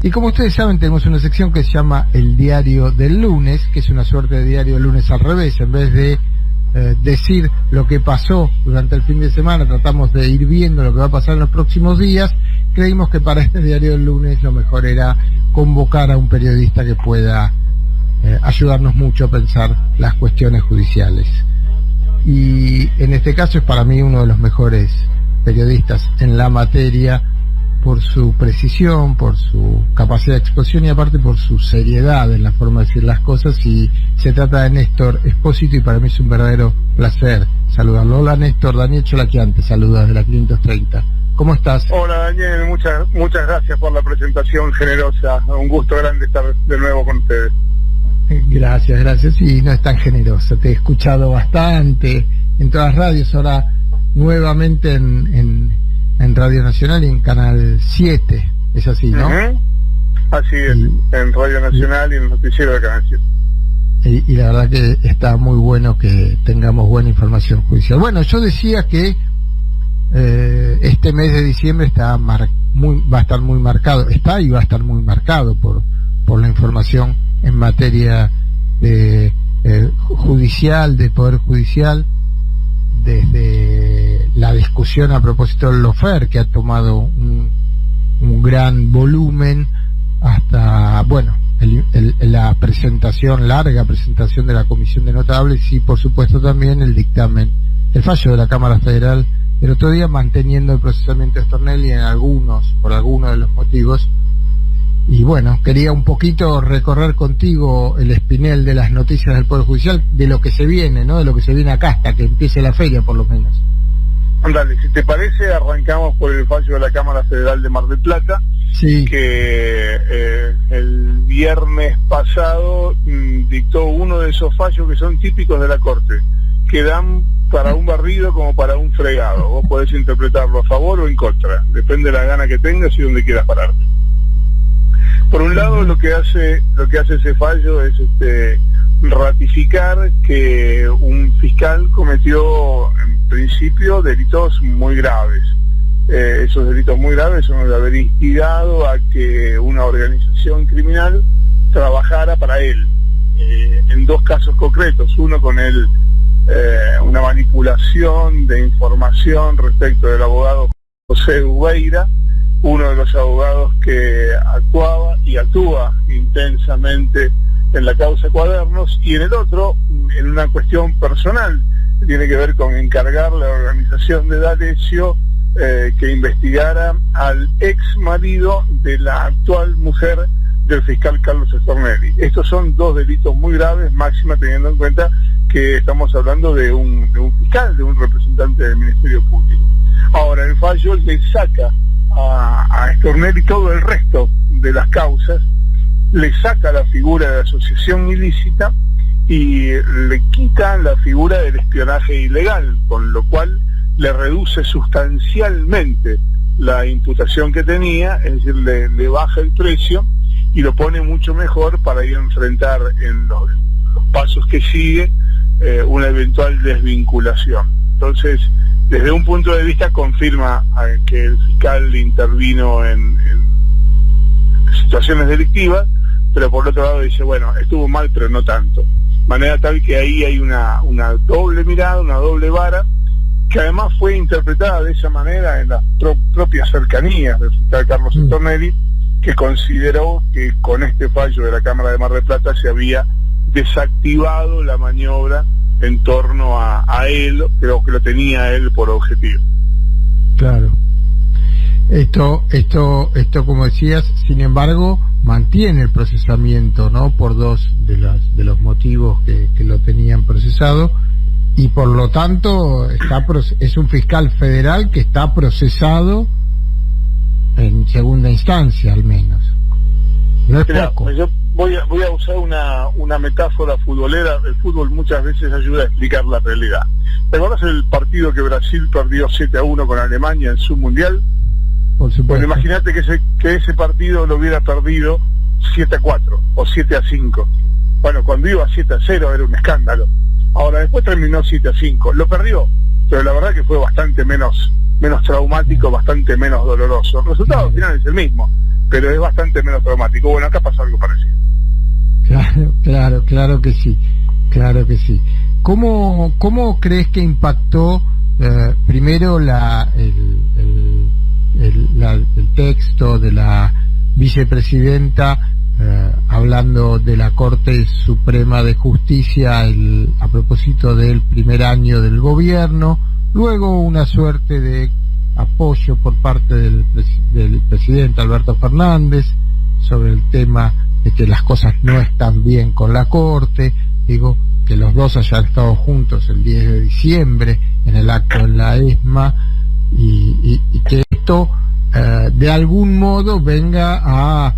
Y como ustedes saben, tenemos una sección que se llama El Diario del Lunes, que es una suerte de diario del lunes al revés. En vez de decir lo que pasó durante el fin de semana, tratamos de ir viendo lo que va a pasar en los próximos días. Creímos que para este diario del lunes lo mejor era convocar a un periodista que pueda ayudarnos mucho a pensar las cuestiones judiciales. Y en este caso es para mí uno de los mejores periodistas en la materia, por su precisión, por su capacidad de exposición y aparte por su seriedad en la forma de decir las cosas. Y se trata de Néstor Espósito y para mí es un verdadero placer saludarlo. Hola Néstor, Daniel Cholaquian te saluda de la 530. ¿Cómo estás? Hola Daniel, muchas gracias por la presentación generosa. Un gusto grande estar de nuevo con ustedes. Gracias. Y no es tan generosa, te he escuchado bastante en todas las radios, ahora nuevamente en Radio Nacional y en Canal 7, es así, ¿no? Así es, en Radio Nacional y en el noticiero de Canal 7. Y la verdad que está muy bueno que tengamos buena información judicial. Bueno, yo decía que este mes de diciembre va a estar muy marcado, y va a estar muy marcado por la información en materia de judicial, de Poder Judicial, desde la discusión a propósito del Lofer, que ha tomado un gran volumen, hasta, bueno, la larga presentación de la Comisión de Notables y, por supuesto, también el dictamen, el fallo de la Cámara Federal el otro día, manteniendo el procesamiento de Stornelli por algunos de los motivos. Y bueno, quería un poquito recorrer contigo el espinel de las noticias del Poder Judicial, de lo que se viene, ¿no? De lo que se viene acá hasta que empiece la feria, por lo menos. Dale, si te parece, arrancamos por el fallo de la Cámara Federal de Mar del Plata, sí, que el viernes pasado dictó uno de esos fallos que son típicos de la Corte, que dan para un barrido como para un fregado. Vos podés interpretarlo a favor o en contra, depende de la gana que tengas y donde quieras pararte. Por un lado, lo que hace ese fallo es ratificar que un fiscal cometió en principio delitos muy graves. Esos delitos muy graves son los de haber instigado a que una organización criminal trabajara para él, en dos casos concretos. Uno con una manipulación de información respecto del abogado José Ubeira, uno de los abogados que actuaba y actúa intensamente en la causa Cuadernos, y en el otro, en una cuestión personal, tiene que ver con encargar la organización de D'Alessio que investigara al ex marido de la actual mujer del fiscal Carlos Stornelli. Estos son dos delitos muy graves, máxima teniendo en cuenta que estamos hablando de un fiscal, de un representante del Ministerio Público. Ahora, el fallo le saca a Stornelli todo el resto de las causas, le saca la figura de asociación ilícita y le quita la figura del espionaje ilegal, con lo cual le reduce sustancialmente la imputación que tenía, es decir, le baja el precio y lo pone mucho mejor para ir a enfrentar en los pasos que sigue una eventual desvinculación. Entonces, desde un punto de vista confirma que el fiscal intervino en situaciones delictivas, pero por otro lado dice, bueno, estuvo mal, pero no tanto. De manera tal que ahí hay una doble mirada, una doble vara, que además fue interpretada de esa manera en las propias cercanías del fiscal Carlos Stornelli, que consideró que con este fallo de la Cámara de Mar del Plata se había desactivado la maniobra en torno a él, creo que lo tenía él por objetivo. Claro. Esto como decías, sin embargo, mantiene el procesamiento, ¿no? Por dos de los motivos que lo tenían procesado, y por lo tanto es un fiscal federal que está procesado en segunda instancia, al menos. No es poco. Yo voy a usar una metáfora futbolera. El fútbol muchas veces ayuda a explicar la realidad. ¿Te acuerdas el partido que Brasil perdió 7-1 con Alemania en su mundial? Por supuesto. Bueno, imagínate que ese partido lo hubiera perdido 7-4 o 7-5. Bueno, cuando iba 7-0 era un escándalo. Ahora, después terminó 7-5. Lo perdió, pero la verdad que fue bastante menos traumático, bastante menos doloroso. El resultado al final es el mismo. pero es bastante menos traumático. Bueno, acá pasa algo parecido. Claro que sí, ¿Cómo crees que impactó primero el texto de la vicepresidenta hablando de la Corte Suprema de Justicia a propósito del primer año del gobierno, luego una suerte de apoyo por parte del presidente Alberto Fernández sobre el tema de que las cosas no están bien con la Corte, digo, que los dos hayan estado juntos el 10 de diciembre en el acto en la ESMA y que esto de algún modo venga a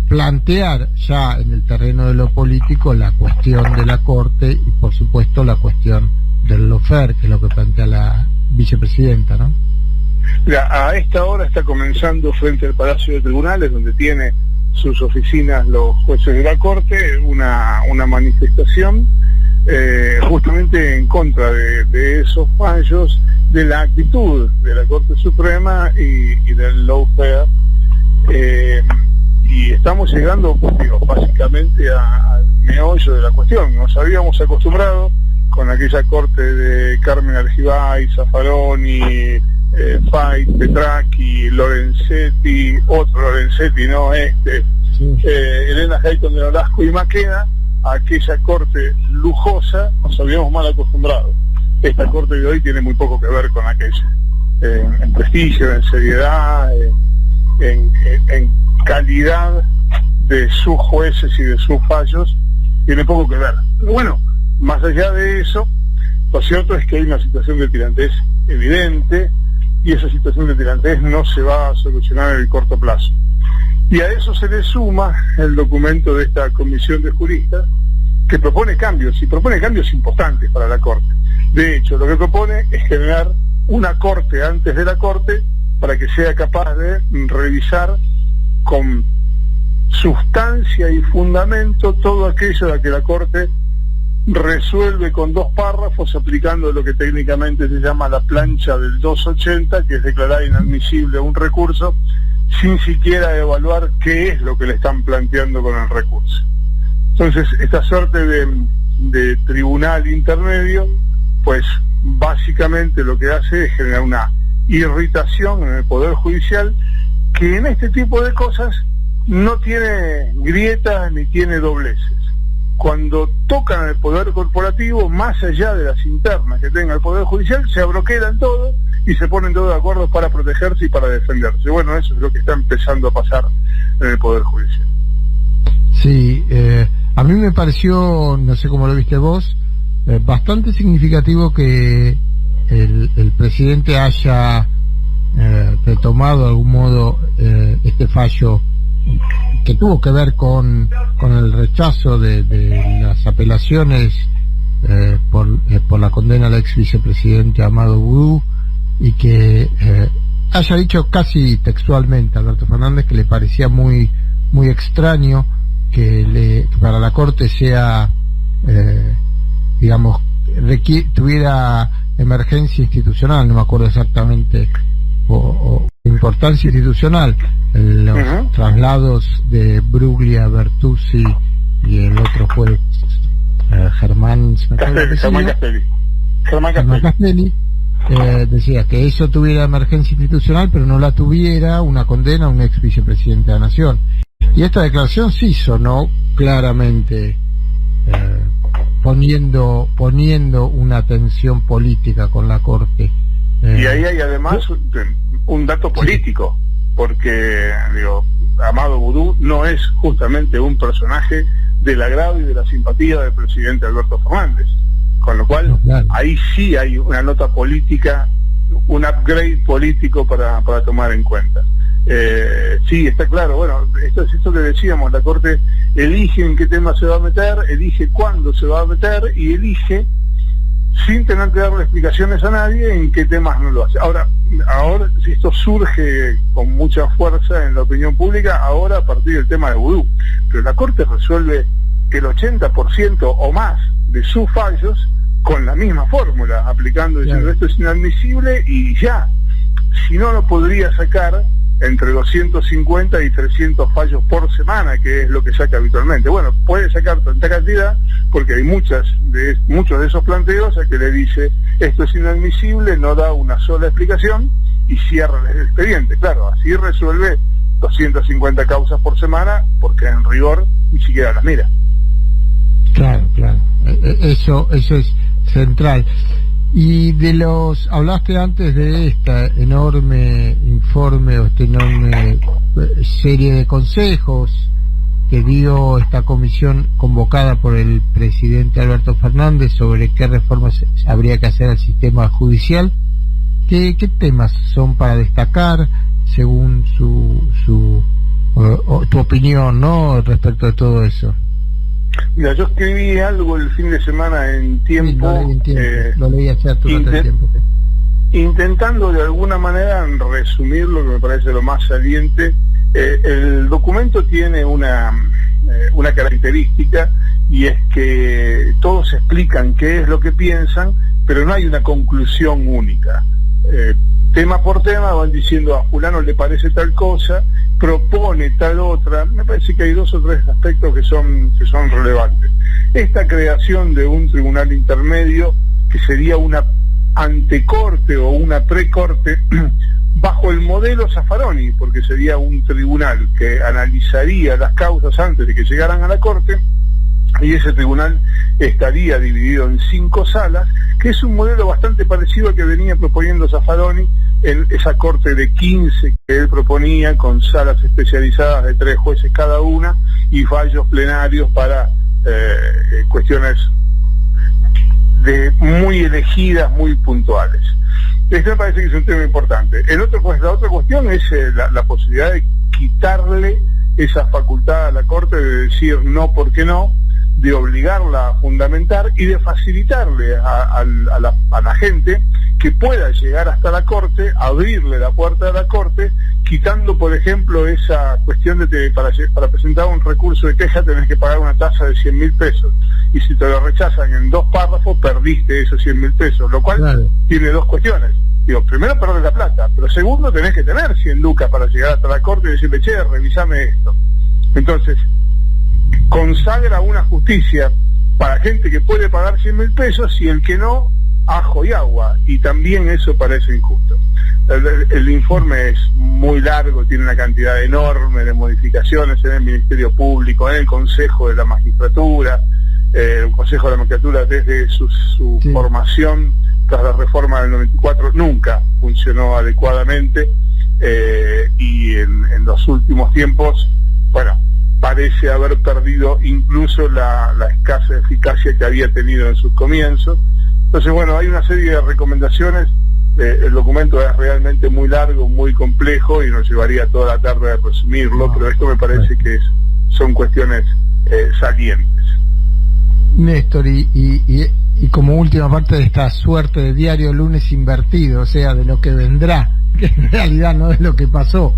plantear ya en el terreno de lo político la cuestión de la Corte y por supuesto la cuestión del lawfare, que es lo que plantea la vicepresidenta, ¿no? Mira, a esta hora está comenzando frente al Palacio de Tribunales, donde tiene sus oficinas los jueces de la Corte, una manifestación justamente en contra de esos fallos, de la actitud de la Corte Suprema y del lawfare, y estamos llegando, pues, básicamente al meollo de la cuestión. Nos habíamos acostumbrado con aquella corte de Carmen Argibay, Zaffaroni, Fait, Petracchi, Lorenzetti, otro Lorenzetti, no sí. Elena Hayton de Nolasco y Maqueda, aquella corte lujosa, nos habíamos mal acostumbrado. Esta corte de hoy tiene muy poco que ver con aquella, en prestigio, en seriedad, en calidad de sus jueces y de sus fallos, tiene poco que ver. Pero bueno, más allá de eso, lo cierto es que hay una situación de tirantez evidente, y esa situación de tirantez no se va a solucionar en el corto plazo. Y a eso se le suma el documento de esta comisión de juristas, que propone cambios, y propone cambios importantes para la Corte. De hecho, lo que propone es generar una Corte antes de la Corte, para que sea capaz de revisar con sustancia y fundamento todo aquello de que la Corte resuelve con 2 párrafos, aplicando lo que técnicamente se llama la plancha del 280, que es declarar inadmisible un recurso sin siquiera evaluar qué es lo que le están planteando con el recurso. Entonces, esta suerte de tribunal intermedio, pues básicamente lo que hace es generar una irritación en el Poder Judicial, que en este tipo de cosas no tiene grietas ni tiene dobleces. Cuando tocan el poder corporativo, más allá de las internas que tenga el Poder Judicial, se abroquelan todo y se ponen todos de acuerdo para protegerse y para defenderse. Bueno, eso es lo que está empezando a pasar en el Poder Judicial. Sí, a mí me pareció, no sé cómo lo viste vos, bastante significativo que el presidente haya retomado de algún modo este fallo que tuvo que ver con el rechazo de las apelaciones por la condena al ex vicepresidente Amado Boudou, y que haya dicho casi textualmente a Alberto Fernández que le parecía muy extraño que para la Corte sea tuviera emergencia institucional, no me acuerdo exactamente, o importancia institucional, los traslados de Bruglia, Bertuzzi y el otro juez Germán Castelli, decía que eso tuviera emergencia institucional, pero no la tuviera una condena a un ex vicepresidente de la Nación. Y esta declaración sí sonó claramente poniendo una tensión política con la Corte. Y ahí hay además un dato político, porque Amado Boudou no es justamente un personaje del agrado y de la simpatía del presidente Alberto Fernández, con lo cual ahí sí hay una nota política, un upgrade político para tomar en cuenta. Sí, está claro. Bueno, esto es esto que decíamos, la Corte elige en qué tema se va a meter, elige cuándo se va a meter y elige sin tener que darle explicaciones a nadie en qué temas no lo hace. Ahora esto surge con mucha fuerza en la opinión pública ahora a partir del tema de Boudou, pero la Corte resuelve el 80% o más de sus fallos con la misma fórmula, aplicando diciendo esto es inadmisible y ya. Si no, lo podría sacar entre 250 y 300 fallos por semana, que es lo que saca habitualmente. Bueno, puede sacar tanta cantidad porque hay muchos de esos planteos a que le dice esto es inadmisible, no da una sola explicación y cierra el expediente. Claro, así resuelve 250 causas por semana porque en rigor ni siquiera las mira. Claro. Eso es central. Y hablaste antes de esta enorme informe o esta enorme serie de consejos que dio esta comisión convocada por el presidente Alberto Fernández sobre qué reformas habría que hacer al sistema judicial. ¿Qué temas son para destacar según tu opinión, ¿no?, respecto de todo eso? Mira, yo escribí algo el fin de semana en Tiempo, lo leí hace durante el tiempo. Intentando de alguna manera resumir lo que me parece lo más saliente. El documento tiene una característica, y es que todos explican qué es lo que piensan, pero no hay una conclusión única. Tema por tema van diciendo a fulano le parece tal cosa, propone tal otra. Me parece que hay 2 o 3 aspectos que son relevantes. Esta creación de un tribunal intermedio, que sería una antecorte o una precorte bajo el modelo Zaffaroni, porque sería un tribunal que analizaría las causas antes de que llegaran a la corte, y ese tribunal estaría dividido en 5 salas, que es un modelo bastante parecido al que venía proponiendo Zaffaroni en esa corte de 15 que él proponía, con salas especializadas de 3 jueces cada una y fallos plenarios para cuestiones muy elegidas, muy puntuales. Esto me parece que es un tema importante. La otra cuestión es la posibilidad de quitarle esa facultad a la Corte de decir no porque no, de obligarla a fundamentar y de facilitarle a la gente que pueda llegar hasta la Corte, abrirle la puerta de la Corte, quitando, por ejemplo, esa cuestión de que para presentar un recurso de queja tenés que pagar una tasa de 100.000 pesos, y si te lo rechazan en 2 párrafos, perdiste esos 100.000 pesos, lo cual claro, tiene 2 cuestiones. Digo, primero perdés la plata, pero segundo tenés que tener 100 lucas para llegar hasta la Corte y decirle, che, revisame esto. Entonces, consagra una justicia para gente que puede pagar 100.000 pesos y el que no, ajo y agua, y también eso parece injusto. El informe es muy largo, tiene una cantidad enorme de modificaciones en el Ministerio Público, en el Consejo de la Magistratura. El Consejo de la Magistratura, desde su formación tras la reforma del 94, nunca funcionó adecuadamente, y en los últimos tiempos, bueno, parece haber perdido incluso la escasa eficacia que había tenido en sus comienzos. Entonces, bueno, hay una serie de recomendaciones. El documento es realmente muy largo, muy complejo, y nos llevaría toda la tarde a resumirlo, pero esto me parece que son cuestiones salientes. Néstor, y como última parte de esta suerte de diario lunes invertido, o sea, de lo que vendrá, que en realidad no es lo que pasó,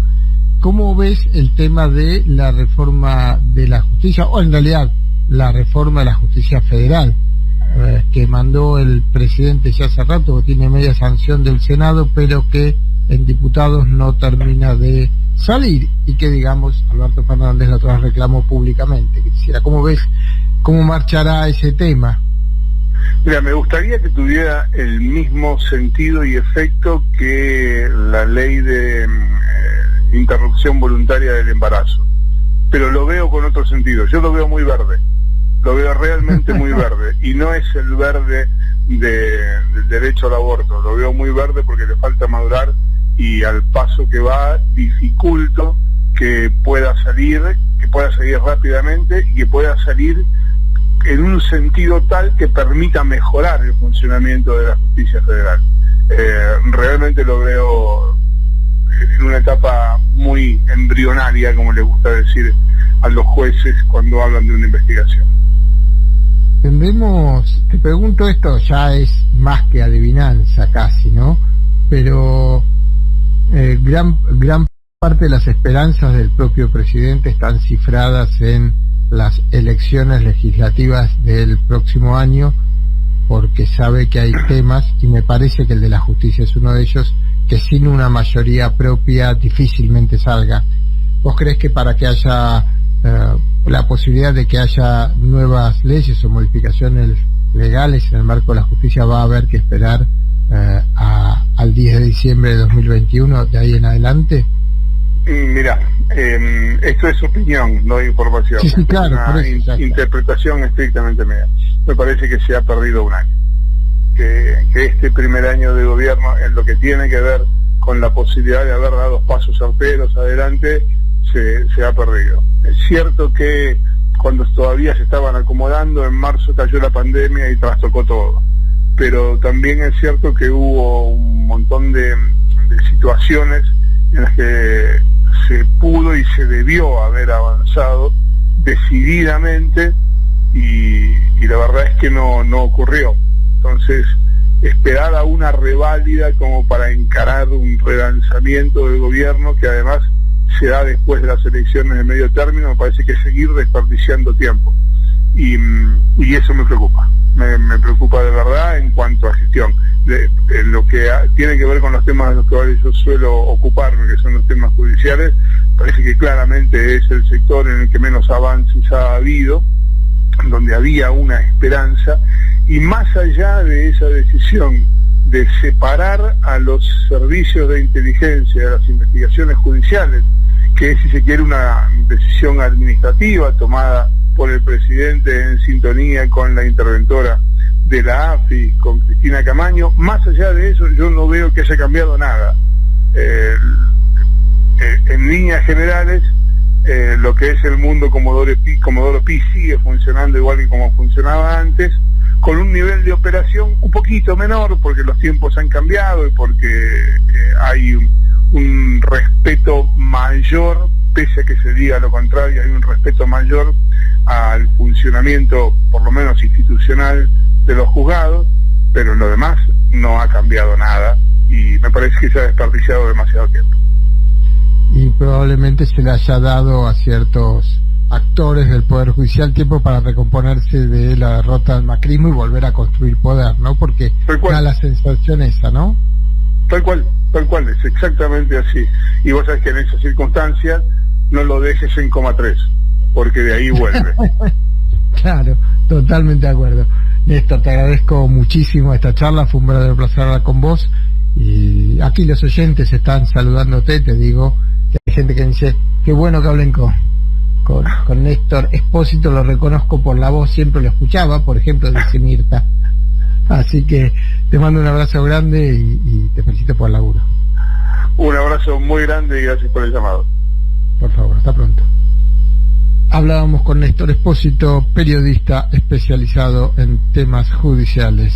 ¿cómo ves el tema de la reforma de la justicia, o en realidad la reforma de la justicia federal, que mandó el presidente ya hace rato, que tiene media sanción del Senado, pero que en diputados no termina de salir, y que, digamos, Alberto Fernández la otra vez reclamó públicamente? Quisiera, ¿cómo ves, cómo marchará ese tema? Mira, me gustaría que tuviera el mismo sentido y efecto que la ley de interrupción voluntaria del embarazo, pero lo veo con otro sentido. Yo lo veo muy verde, lo veo realmente muy verde, y no es el verde del derecho al aborto, lo veo muy verde porque le falta madurar, y al paso que va dificulto que pueda salir rápidamente, y que pueda salir en un sentido tal que permita mejorar el funcionamiento de la justicia federal. Realmente lo veo en una etapa muy embrionaria, como le gusta decir a los jueces cuando hablan de una investigación. Te pregunto, esto ya es más que adivinanza casi, ¿no? Pero gran parte de las esperanzas del propio presidente están cifradas en las elecciones legislativas del próximo año, porque sabe que hay temas, y me parece que el de la justicia es uno de ellos, que sin una mayoría propia difícilmente salga. ¿Vos crees que para que haya la posibilidad de que haya nuevas leyes o modificaciones legales en el marco de la justicia va a haber que esperar al 10 de diciembre de 2021 de ahí en adelante? Mira, esto es opinión, no información. Sí, claro, es una interpretación estrictamente mía. Me parece que se ha perdido un año. Que este primer año de gobierno, en lo que tiene que ver con la posibilidad de haber dado pasos certeros adelante, se ha perdido. Es cierto que cuando todavía se estaban acomodando, en marzo cayó la pandemia y trastocó todo. Pero también es cierto que hubo un montón de situaciones en las que se pudo y se debió haber avanzado decididamente y la verdad es que no ocurrió. Entonces, esperar a una reválida como para encarar un relanzamiento del gobierno que además se da después de las elecciones de medio término, me parece que es seguir desperdiciando tiempo. Y eso me preocupa. Me preocupa de verdad en cuanto a gestión. En lo que tiene que ver con los temas de los que yo suelo ocuparme, que son los temas judiciales, parece que claramente es el sector en el que menos avances ha habido, donde había una esperanza, y más allá de esa decisión de separar a los servicios de inteligencia de las investigaciones judiciales, que es, si se quiere, una decisión administrativa tomada por el presidente en sintonía con la interventora de la AFI, con Cristina Camaño, más allá de eso yo no veo que haya cambiado nada. En líneas generales, lo que es el mundo Comodoro Pi sigue funcionando igual que como funcionaba antes, con un nivel de operación un poquito menor, porque los tiempos han cambiado y porque hay un respeto mayor, pese a que se diga lo contrario, hay un respeto mayor al funcionamiento, por lo menos institucional, de los juzgados, pero en lo demás no ha cambiado nada y me parece que se ha desperdiciado demasiado tiempo. Y probablemente se le haya dado a ciertos actores del Poder Judicial tiempo para recomponerse de la derrota del macrismo y volver a construir poder, ¿no? Porque da la sensación esa, ¿no? Tal cual, es exactamente así. Y vos sabés que en esas circunstancias no lo dejes en 3, porque de ahí vuelve. Claro, totalmente de acuerdo. Néstor, te agradezco muchísimo esta charla, fue un verdadero placer hablar con vos. Y aquí los oyentes están saludándote, te digo, que hay gente que dice, qué bueno que hablen con Néstor Espósito, lo reconozco por la voz, siempre lo escuchaba, por ejemplo, dice Mirta. Así que te mando un abrazo grande y te felicito por el laburo. Un abrazo muy grande y gracias por el llamado. Por favor, hasta pronto. Hablábamos con Néstor Espósito, periodista especializado en temas judiciales.